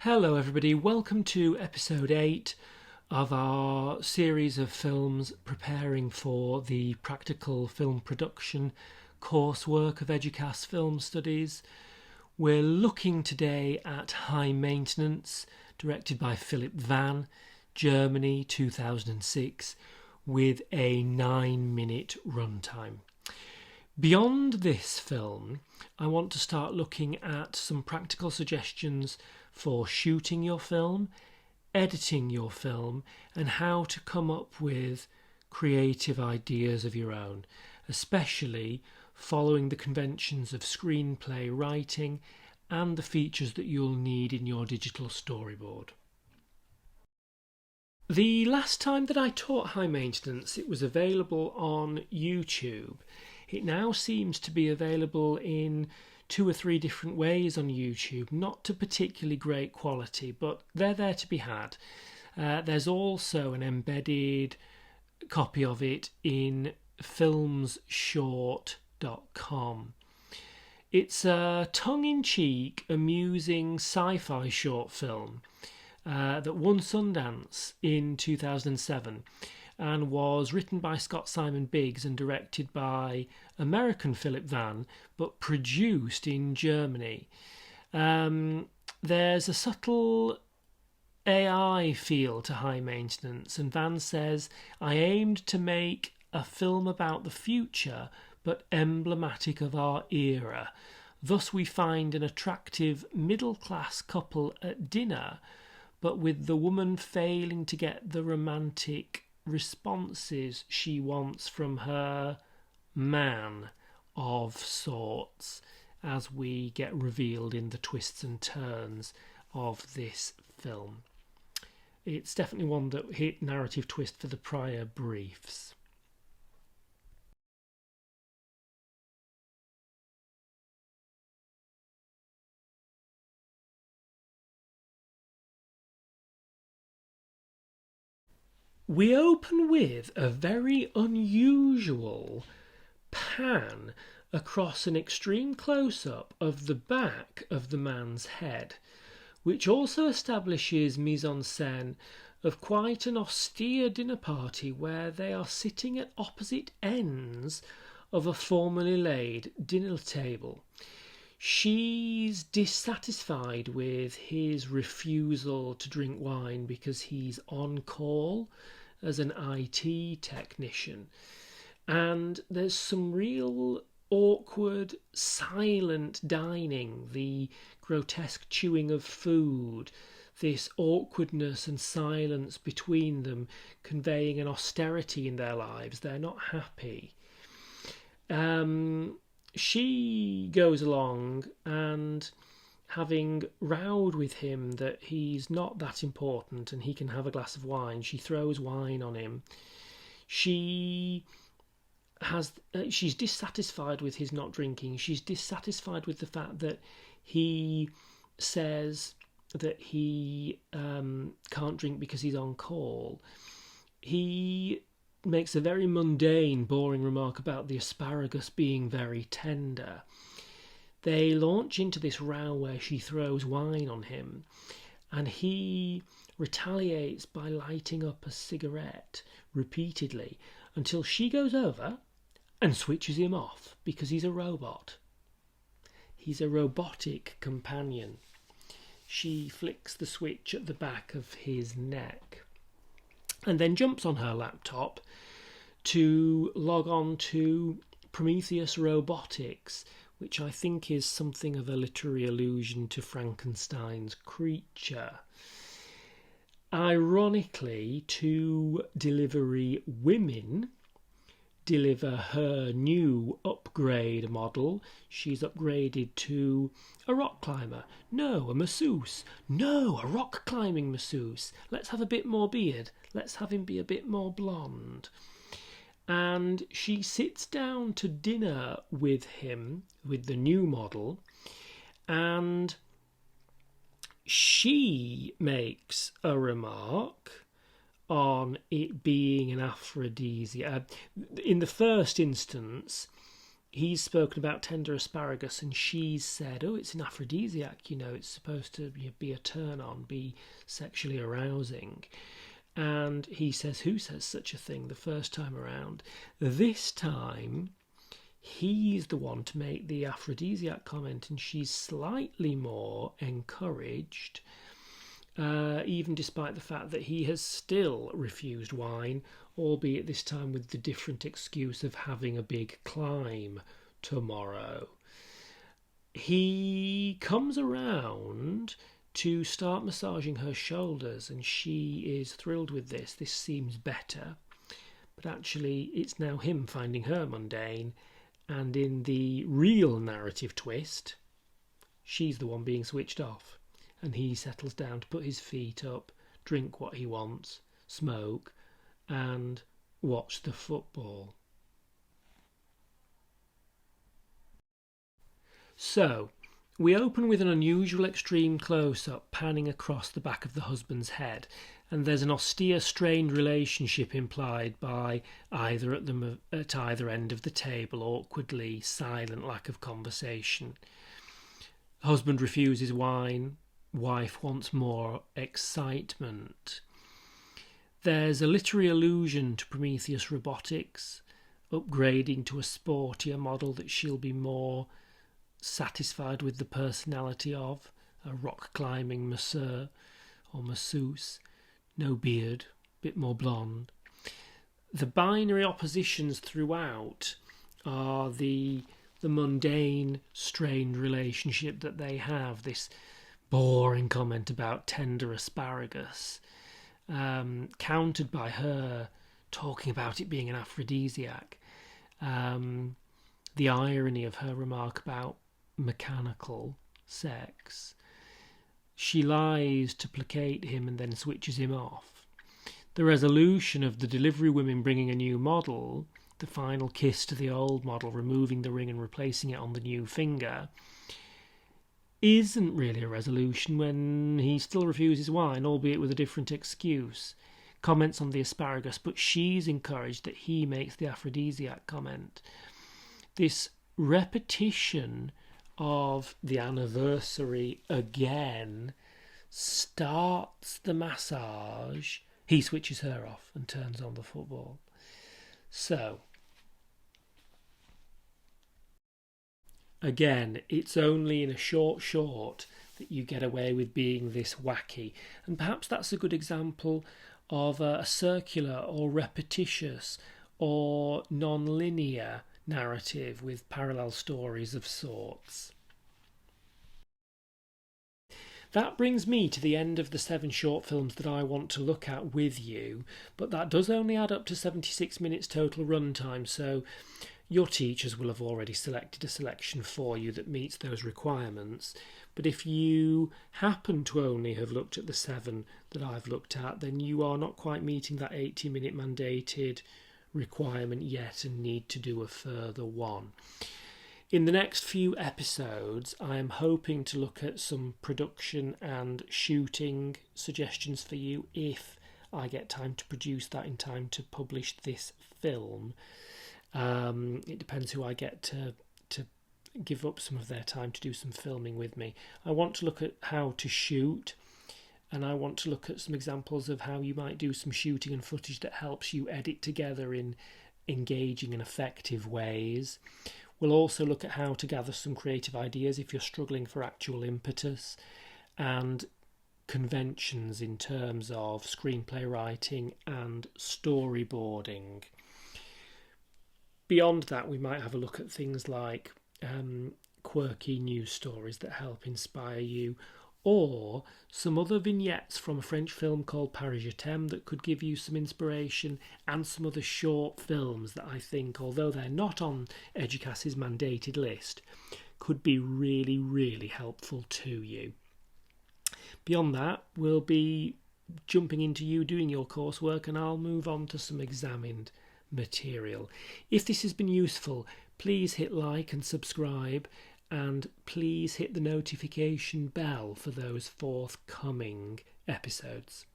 Hello everybody, welcome to episode 8 of our series of films preparing for the practical film production coursework of Eduqas Film Studies. We're looking today at High Maintenance, directed by Philip Van, Germany 2006, with a 9-minute runtime. Beyond this film, I want to start looking at some practical suggestions for shooting your film, editing your film, and how to come up with creative ideas of your own, especially following the conventions of screenplay writing and the features that you'll need in your digital storyboard. The last time that I taught High Maintenance, it was available on YouTube. It now seems to be available in 2 or 3 different ways on YouTube, not to particularly great quality, but they're there to be had. There's also an embedded copy of it in filmsshort.com. It's a tongue-in-cheek, amusing sci-fi short film that won Sundance in 2007 and was written by Scott Simon Biggs and directed by American Philip Van, but produced in Germany. There's a subtle AI feel to High Maintenance, and Van says, "I aimed to make a film about the future, but emblematic of our era. Thus we find an attractive middle-class couple at dinner, but with the woman failing to get the romantic responses she wants from her man of sorts," as we get revealed in the twists and turns of this film. It's definitely one that hit narrative twist for the prior briefs. We open with a very unusual pan across an extreme close-up of the back of the man's head, which also establishes mise-en-scène of quite an austere dinner party where they are sitting at opposite ends of a formally laid dinner table. She's dissatisfied with his refusal to drink wine because he's on call as an IT technician. And there's some real awkward, silent dining, the grotesque chewing of food, this awkwardness and silence between them conveying an austerity in their lives. They're not happy. She goes along and, having rowed with him that he's not that important and he can have a glass of wine, she throws wine on him. She's dissatisfied with his not drinking. She's dissatisfied with the fact that he says that he can't drink because he's on call. He makes a very mundane, boring remark about the asparagus being very tender. They launch into this row where she throws wine on him, and he retaliates by lighting up a cigarette repeatedly until she goes over and switches him off because he's a robot. He's a robotic companion. She flicks the switch at the back of his neck and then jumps on her laptop to log on to Prometheus Robotics, which I think is something of a literary allusion to Frankenstein's creature. Ironically, 2 delivery women deliver her new upgrade model. She's upgraded to a rock climber. No, a masseuse. No, a rock climbing masseuse. Let's have a bit more beard. Let's have him be a bit more blonde. And she sits down to dinner with him, with the new model, and she makes a remark on it being an aphrodisiac. In the first instance, he's spoken about tender asparagus, and she's said, oh, it's an aphrodisiac, it's supposed to be a turn on, be sexually arousing. And he says, who says such a thing the first time around? This time, he's the one to make the aphrodisiac comment, and she's slightly more encouraged, even despite the fact that he has still refused wine, albeit this time with the different excuse of having a big climb tomorrow. He comes around to start massaging her shoulders, and she is thrilled with this. This seems better. But actually, it's now him finding her mundane, and in the real narrative twist, she's the one being switched off, and he settles down to put his feet up, drink what he wants, smoke, and watch the football. So, we open with an unusual extreme close-up panning across the back of the husband's head, and there's an austere, strained relationship implied by either at either end of the table, awkwardly silent lack of conversation. Husband refuses wine, wife wants more excitement. There's a literary allusion to Prometheus robotics, upgrading to a sportier model that she'll be more satisfied with the personality of, a rock climbing masseur or masseuse, no beard, bit more blonde. The binary oppositions throughout are the mundane, strained relationship that they have, this boring comment about tender asparagus, countered by her talking about it being an aphrodisiac, the irony of her remark about mechanical sex. She lies to placate him and then switches him off. The resolution of the delivery women bringing a new model, the final kiss to the old model, removing the ring and replacing it on the new finger, isn't really a resolution when he still refuses wine, albeit with a different excuse. Comments on the asparagus, but she's encouraged that he makes the aphrodisiac comment. This repetition of the anniversary again starts the massage. He switches her off and turns on the football. So, again, it's only in a short that you get away with being this wacky. And perhaps that's a good example of a circular or repetitious or non-linear narrative with parallel stories of sorts. That brings me to the end of the 7 short films that I want to look at with you, but that does only add up to 76 minutes total runtime, so your teachers will have already selected a selection for you that meets those requirements. But if you happen to only have looked at the 7 that I've looked at, then you are not quite meeting that 80-minute mandated requirement yet and need to do a further one. In the next few episodes, I am hoping to look at some production and shooting suggestions for you if I get time to produce that in time to publish this film. It depends who I get to give up some of their time to do some filming with me. I want to look at how to shoot, and I want to look at some examples of how you might do some shooting and footage that helps you edit together in engaging and effective ways. We'll also look at how to gather some creative ideas if you're struggling for actual impetus, and conventions in terms of screenplay writing and storyboarding. Beyond that, we might have a look at things like quirky news stories that help inspire you, or some other vignettes from a French film called Paris Je t'aime that could give you some inspiration, and some other short films that I think, although they're not on Eduqas's mandated list, could be really, really helpful to you. Beyond that, we'll be jumping into you doing your coursework, and I'll move on to some examined material. If this has been useful, please hit like and subscribe, and please hit the notification bell for those forthcoming episodes.